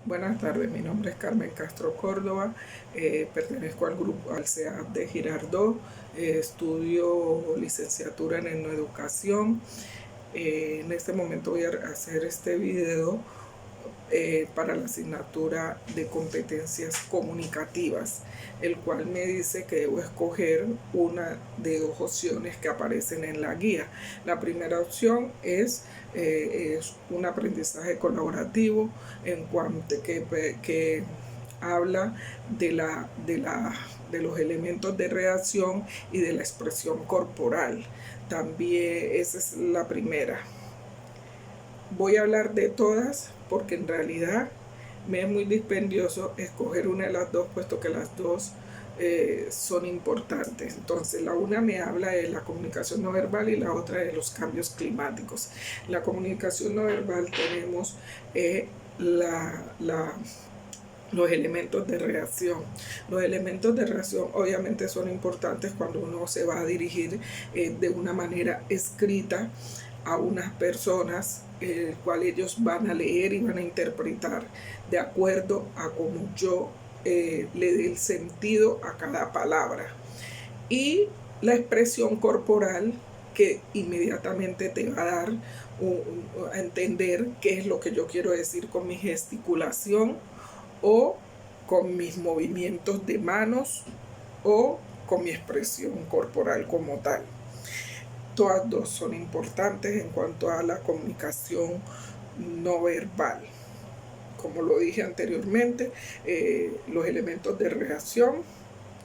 Buenas tardes, mi nombre es Carmen Castro Córdoba, pertenezco al grupo al CEAP de Girardot, estudio licenciatura en Educación. En este momento voy a hacer este video para la asignatura de competencias comunicativas, el cual me dice que debo escoger una de dos opciones que aparecen en la guía. La primera opción es un aprendizaje colaborativo en cuanto que habla de los elementos de reacción y de la expresión corporal. También esa es la primera. Voy a hablar de todas porque en realidad me es muy dispendioso escoger una de las dos, puesto que las dos son importantes. Entonces, la una me habla de la comunicación no verbal y la otra de los cambios climáticos. La comunicación no verbal tenemos los elementos de reacción. Los elementos de reacción obviamente son importantes cuando uno se va a dirigir de una manera escrita a unas personas, el cual ellos van a leer y van a interpretar de acuerdo a cómo yo le dé el sentido a cada palabra. Y la expresión corporal, que inmediatamente te va a dar a entender qué es lo que yo quiero decir con mi gesticulación o con mis movimientos de manos o con mi expresión corporal como tal. Todas dos son importantes en cuanto a la comunicación no verbal. Como lo dije anteriormente, los elementos de reacción.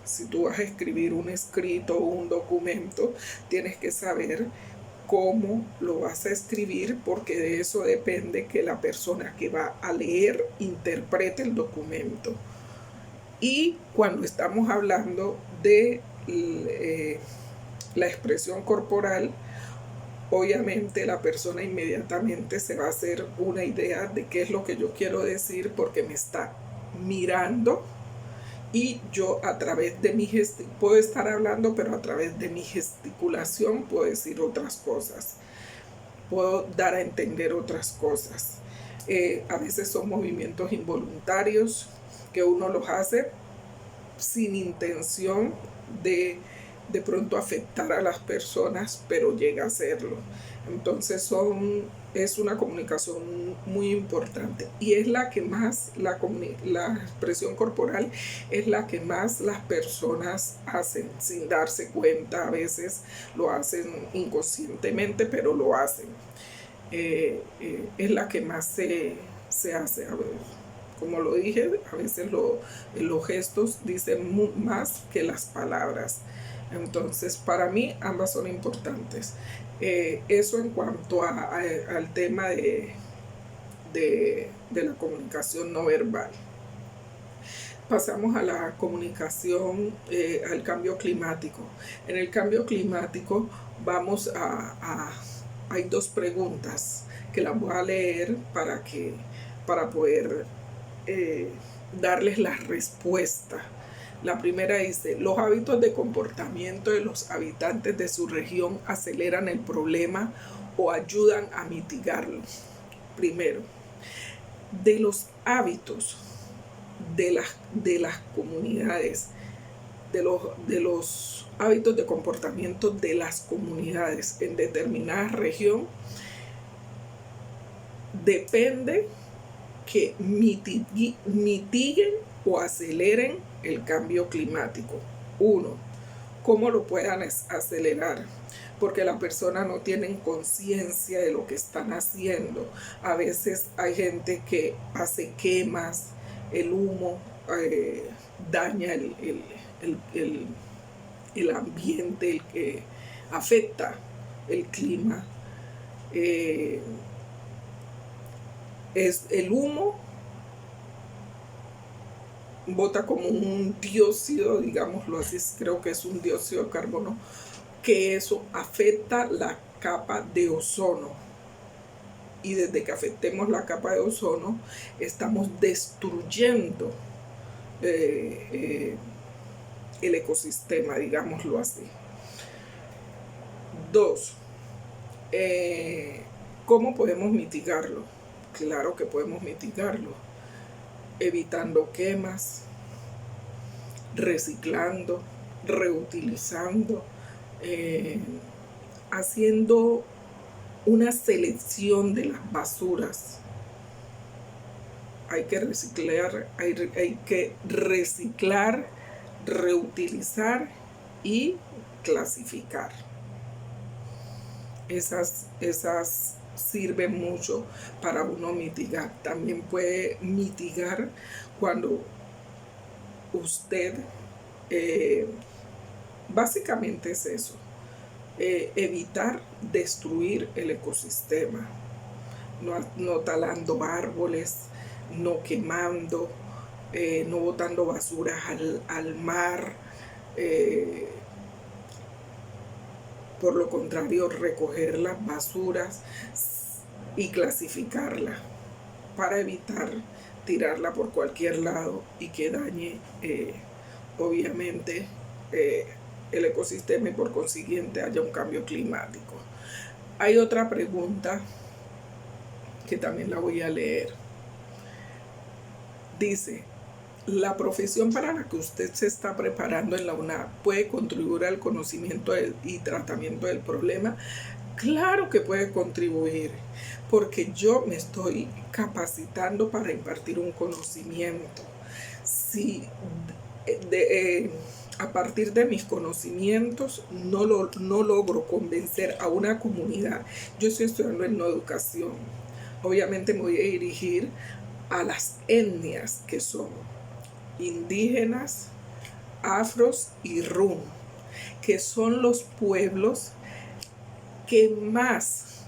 Si tú vas a escribir un escrito o un documento, tienes que saber cómo lo vas a escribir, porque de eso depende que la persona que va a leer interprete el documento. Y cuando estamos hablando de la expresión corporal, obviamente la persona inmediatamente se va a hacer una idea de qué es lo que yo quiero decir, porque me está mirando y yo a través de mi puedo estar hablando, pero a través de mi gesticulación puedo decir otras cosas, puedo dar a entender otras cosas. A veces son movimientos involuntarios que uno los hace sin intención de pronto afectar a las personas, pero llega a hacerlo. Entonces es una comunicación muy importante y es la que más, la expresión corporal es la que más las personas hacen sin darse cuenta. A veces lo hacen inconscientemente, pero lo hacen. Es la que más se hace. A ver, como lo dije, a veces los gestos dicen más que las palabras. Entonces, para mí, ambas son importantes. Eso en cuanto al tema de la comunicación no verbal. Pasamos a la comunicación, al cambio climático. En el cambio climático vamos hay dos preguntas que las voy a leer para poder darles la respuesta. La primera dice: los hábitos de comportamiento de los habitantes de su región aceleran el problema o ayudan a mitigarlo. Primero, de los hábitos de las comunidades, de los hábitos de comportamiento de las comunidades en determinada región, depende que mitiguen o aceleren el cambio climático. Uno, ¿cómo lo puedan acelerar? Porque las personas no tienen conciencia de lo que están haciendo. A veces hay gente que hace quemas, el humo daña el ambiente, el que afecta el clima. Es el humo, bota como un dióxido, digámoslo así, creo que es un dióxido de carbono, que eso afecta la capa de ozono. Y desde que afectemos la capa de ozono, estamos destruyendo el ecosistema, digámoslo así. Dos, ¿cómo podemos mitigarlo? Claro que podemos mitigarlo. evitando quemas, reciclando, reutilizando, eh, haciendo una selección de las basuras. Hay que reciclar, reutilizar y clasificar. Esas sirven mucho para uno mitigar. También puede mitigar cuando usted, básicamente es eso, evitar destruir el ecosistema, no talando árboles, no quemando, no botando basuras al mar. Por lo contrario, recoger las basuras y clasificarla para evitar tirarla por cualquier lado y que dañe, obviamente, el ecosistema y por consiguiente haya un cambio climático. Hay otra pregunta que también la voy a leer. Dice: ¿la profesión para la que usted se está preparando en la UNAV puede contribuir al conocimiento y tratamiento del problema? Claro que puede contribuir, porque yo me estoy capacitando para impartir un conocimiento. Si a partir de mis conocimientos no logro convencer a una comunidad, yo estoy estudiando en no educación, obviamente me voy a dirigir a las etnias que son indígenas, afros y rum, que son los pueblos que más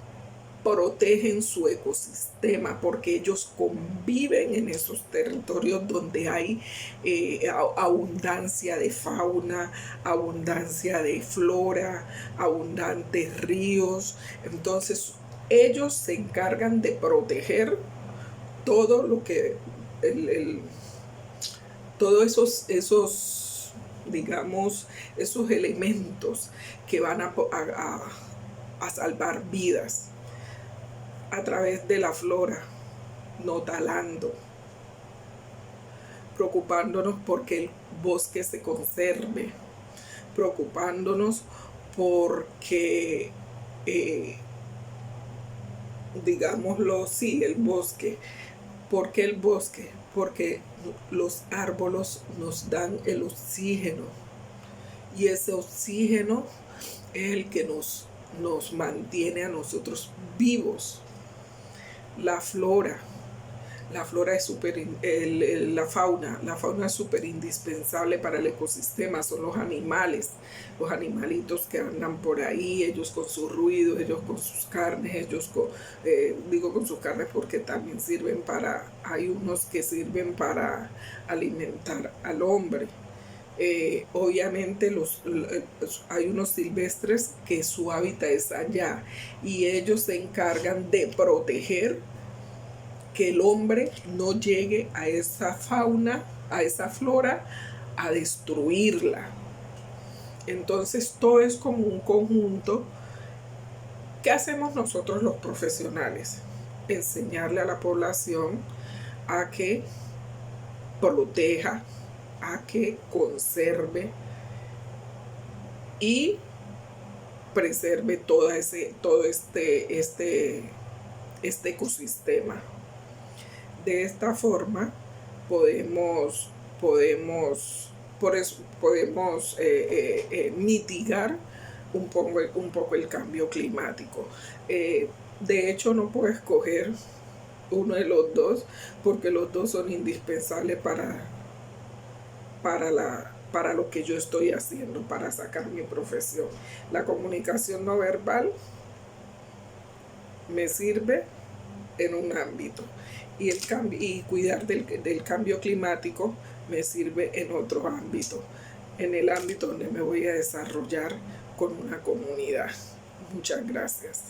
protegen su ecosistema, porque ellos conviven en esos territorios donde hay abundancia de fauna, abundancia de flora, abundantes ríos. Entonces ellos se encargan de proteger todo lo que todos esos, digamos, esos elementos que van a salvar vidas a través de la flora, no talando, preocupándonos porque el bosque se conserve, preocupándonos porque, digámoslo, sí, el bosque. ¿Por qué el bosque? Porque los árboles nos dan el oxígeno y ese oxígeno es el que nos mantiene a nosotros vivos. La flora es la fauna es súper indispensable para el ecosistema. Son los animalitos que andan por ahí, ellos con su ruido, ellos con sus carnes, digo con sus carnes porque también hay unos que sirven para alimentar al hombre. Obviamente hay unos silvestres que su hábitat es allá y ellos se encargan de proteger que el hombre no llegue a esa fauna, a esa flora, a destruirla. Entonces todo es como un conjunto. ¿Qué hacemos nosotros los profesionales? Enseñarle a la población a que proteja, a que conserve y preserve todo este ecosistema. De esta forma podemos mitigar un poco el cambio climático. De hecho, no puedo escoger uno de los dos porque los dos son indispensables para lo que yo estoy haciendo, para sacar mi profesión. La comunicación no verbal me sirve en un ámbito y cuidar del cambio climático me sirve en otro ámbito, en el ámbito donde me voy a desarrollar con una comunidad. Muchas gracias.